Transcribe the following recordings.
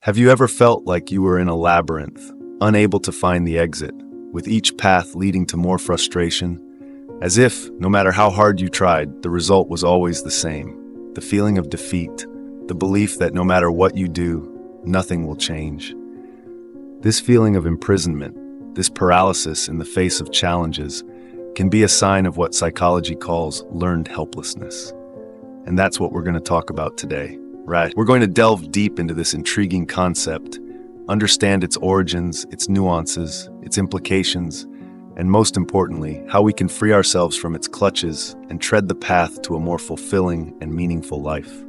Have you ever felt like you were in a labyrinth, unable to find the exit, with each path leading to more frustration? As if, no matter how hard you tried, the result was always the same. The feeling of defeat, the belief that no matter what you do, nothing will change. This feeling of imprisonment, this paralysis in the face of challenges, can be a sign of what psychology calls learned helplessness. And that's what we're going to talk about today, right? We're going to delve deep into this intriguing concept, understand its origins, its nuances, its implications, and most importantly, how we can free ourselves from its clutches and tread the path to a more fulfilling and meaningful life.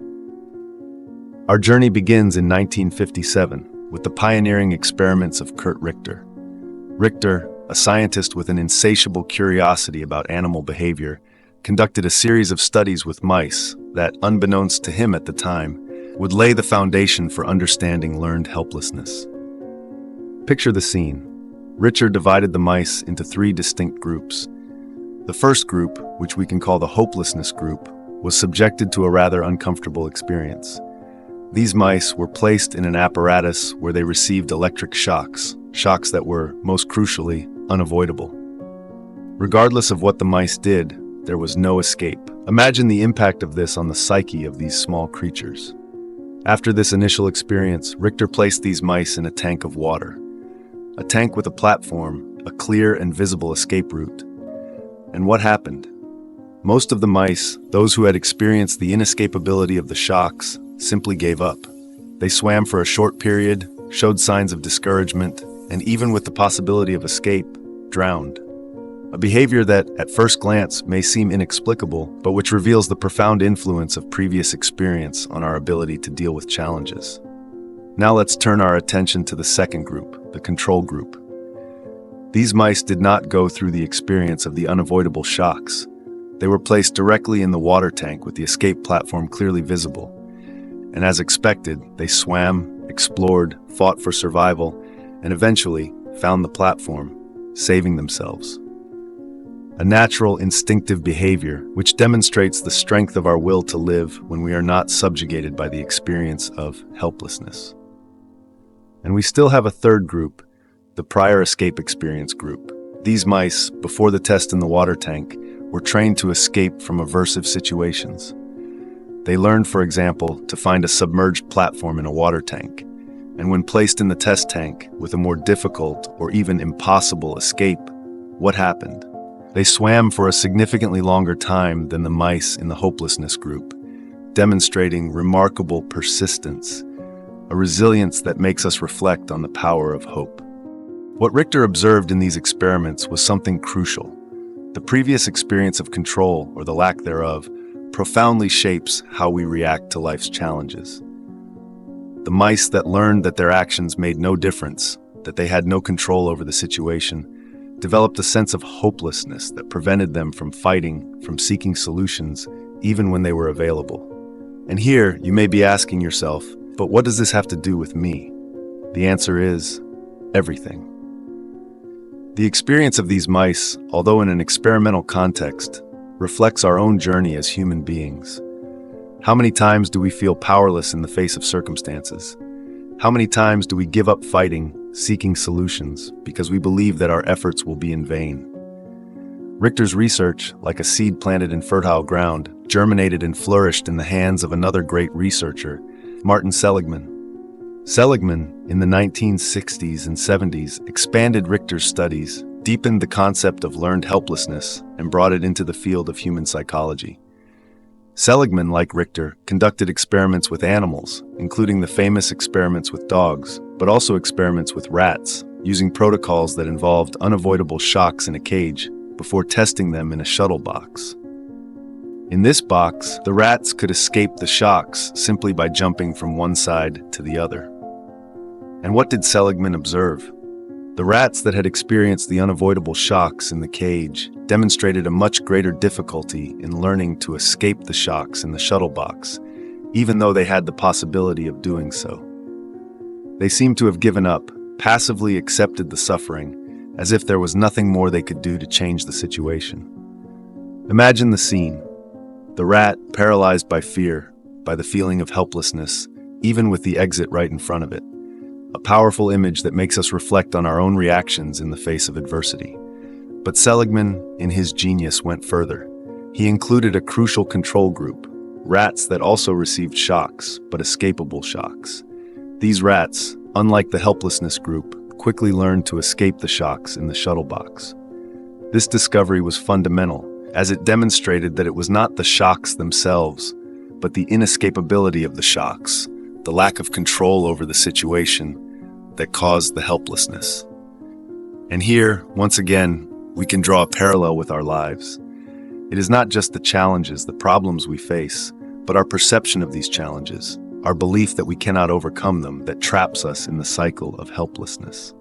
Our journey begins in 1957 with the pioneering experiments of Kurt Richter. Richter, a scientist with an insatiable curiosity about animal behavior, conducted a series of studies with mice that, unbeknownst to him at the time, would lay the foundation for understanding learned helplessness. Picture the scene. Richter divided the mice into 3 distinct groups. The first group, which we can call the hopelessness group, was subjected to a rather uncomfortable experience. These mice were placed in an apparatus where they received electric shocks that were, most crucially, unavoidable. Regardless of what the mice did, there was no escape. Imagine the impact of this on the psyche of these small creatures. After this initial experience, Richter placed these mice in a tank of water. A tank with a platform, a clear and visible escape route. And what happened? Most of the mice, those who had experienced the inescapability of the shocks, simply gave up. They swam for a short period, showed signs of discouragement, and even with the possibility of escape, drowned. A behavior that, at first glance, may seem inexplicable, but which reveals the profound influence of previous experience on our ability to deal with challenges. Now let's turn our attention to the second group, the control group. These mice did not go through the experience of the unavoidable shocks. They were placed directly in the water tank with the escape platform clearly visible. And as expected, they swam, explored, fought for survival, and eventually found the platform, saving themselves. A natural, instinctive behavior which demonstrates the strength of our will to live when we are not subjugated by the experience of helplessness. And we still have a third group, the prior escape experience group. These mice, before the test in the water tank, were trained to escape from aversive situations. They learned, for example, to find a submerged platform in a water tank, and when placed in the test tank with a more difficult or even impossible escape, what happened? They swam for a significantly longer time than the mice in the hopelessness group, demonstrating remarkable persistence, a resilience that makes us reflect on the power of hope. What Richter observed in these experiments was something crucial. The previous experience of control, or the lack thereof, profoundly shapes how we react to life's challenges. The mice that learned that their actions made no difference, that they had no control over the situation, developed a sense of hopelessness that prevented them from fighting, from seeking solutions, even when they were available. And here, you may be asking yourself, but what does this have to do with me? The answer is everything. The experience of these mice, although in an experimental context, reflects our own journey as human beings. How many times do we feel powerless in the face of circumstances? How many times do we give up fighting, seeking solutions, because we believe that our efforts will be in vain? Richter's research, like a seed planted in fertile ground, germinated and flourished in the hands of another great researcher, Martin Seligman. Seligman, in the 1960s and 70s, expanded Richter's studies, deepened the concept of learned helplessness, and brought it into the field of human psychology. Seligman, like Richter, conducted experiments with animals, including the famous experiments with dogs, but also experiments with rats, using protocols that involved unavoidable shocks in a cage before testing them in a shuttle box. In this box, the rats could escape the shocks simply by jumping from one side to the other. And what did Seligman observe? The rats that had experienced the unavoidable shocks in the cage demonstrated a much greater difficulty in learning to escape the shocks in the shuttle box, even though they had the possibility of doing so. They seemed to have given up, passively accepted the suffering, as if there was nothing more they could do to change the situation. Imagine the scene. The rat, paralyzed by fear, by the feeling of helplessness, even with the exit right in front of it. a powerful image that makes us reflect on our own reactions in the face of adversity. But Seligman, in his genius, went further. He included a crucial control group, rats that also received shocks, but escapable shocks. These rats, unlike the helplessness group, quickly learned to escape the shocks in the shuttle box. This discovery was fundamental, as it demonstrated that it was not the shocks themselves, but the inescapability of the shocks, the lack of control over the situation, that caused the helplessness. And here, once again, we can draw a parallel with our lives. It is not just the challenges, the problems we face, but our perception of these challenges, our belief that we cannot overcome them, that traps us in the cycle of helplessness.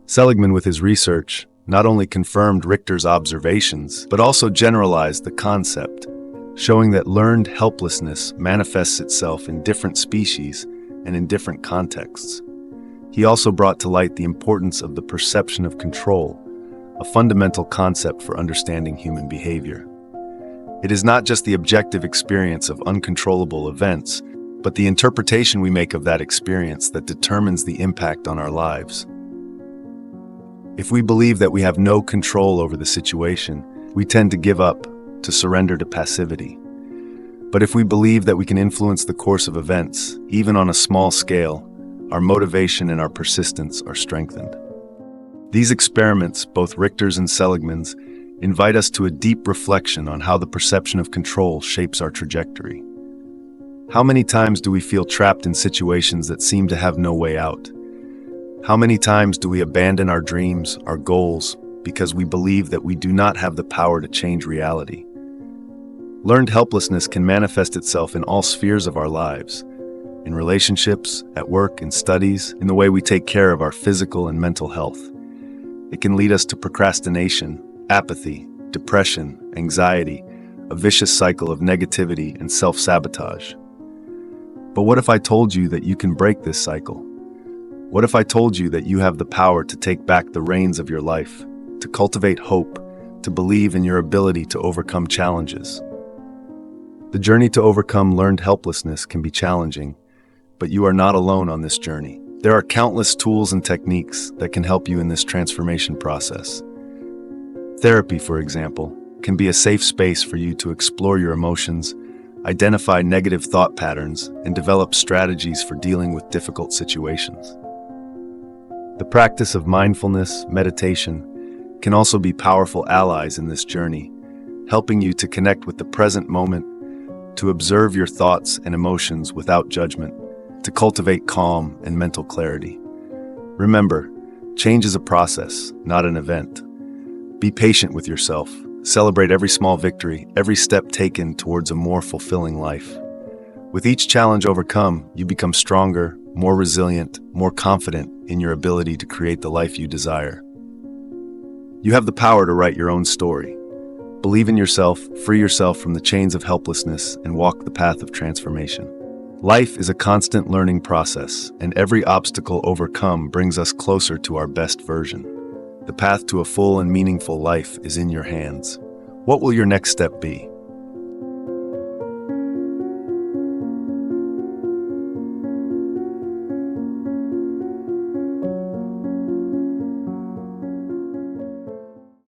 Seligman, with his research, not only confirmed Richter's observations, but also generalized the concept, showing that learned helplessness manifests itself in different species and in different contexts. He also brought to light the importance of the perception of control, a fundamental concept for understanding human behavior. It is not just the objective experience of uncontrollable events, but the interpretation we make of that experience that determines the impact on our lives. If we believe that we have no control over the situation, we tend to give up, to surrender to passivity. But if we believe that we can influence the course of events, even on a small scale, our motivation and our persistence are strengthened. These experiments, both Richter's and Seligman's, invite us to a deep reflection on how the perception of control shapes our trajectory. How many times do we feel trapped in situations that seem to have no way out? How many times do we abandon our dreams, our goals, because we believe that we do not have the power to change reality? Learned helplessness can manifest itself in all spheres of our lives, in relationships, at work, in studies, in the way we take care of our physical and mental health. It can lead us to procrastination, apathy, depression, anxiety, a vicious cycle of negativity and self-sabotage. But what if I told you that you can break this cycle? What if I told you that you have the power to take back the reins of your life, to cultivate hope, to believe in your ability to overcome challenges? The journey to overcome learned helplessness can be challenging, but you are not alone on this journey. There are countless tools and techniques that can help you in this transformation process. Therapy, for example, can be a safe space for you to explore your emotions, identify negative thought patterns, and develop strategies for dealing with difficult situations. The practice of mindfulness, meditation, can also be powerful allies in this journey, helping you to connect with the present moment, to observe your thoughts and emotions without judgment, to cultivate calm and mental clarity. Remember, change is a process, not an event. Be patient with yourself. Celebrate every small victory, every step taken towards a more fulfilling life. With each challenge overcome, you become stronger, more resilient, more confident in your ability to create the life you desire. You have the power to write your own story. Believe in yourself, free yourself from the chains of helplessness, and walk the path of transformation. Life is a constant learning process, and every obstacle overcome brings us closer to our best version. The path to a full and meaningful life is in your hands. What will your next step be?